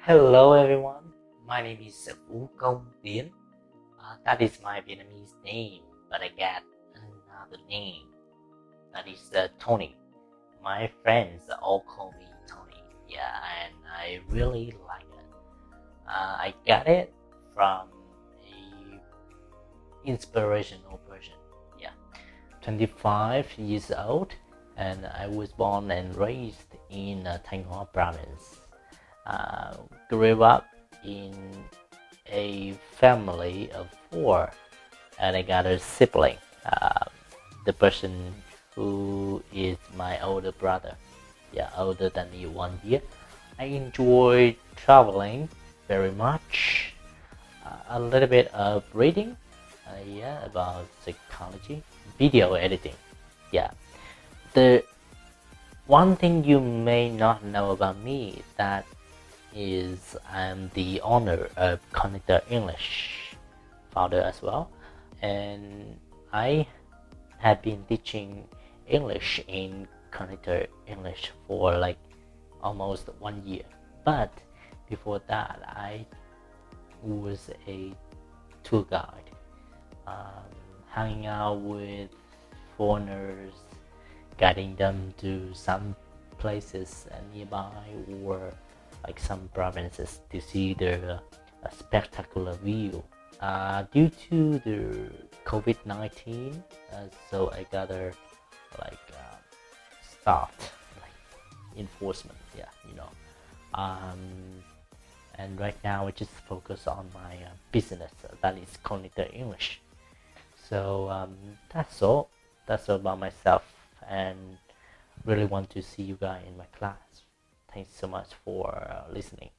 Hello everyone, my name is Phục, Tiến. That is my Vietnamese name, but I got another name. That is Tony. My friends all call me Tony. Yeah, and I really like it. I got it from a inspirational person. Yeah, 25 years old, and I was born and raised in Thanh Hóa province. Grew up in a family of 4, and I got a sibling, the person who is my older brother, older than me 1 year. I enjoy traveling very much, a little bit of reading, about psychology, video editing. The one thing you may not know about me that is I'm the owner of Connector English, founder as well, and I have been teaching English in Connector English for like almost 1 year. But before that, I was a tour guide, hanging out with foreigners, guiding them to some places nearby or like some provinces to see their spectacular view. Due to the COVID-19, so I gotta start enforcement. And right now I just focus on my business, that is Connector English. So that's all. That's all about myself, and really want to see you guys in my class. Thanks so much for listening.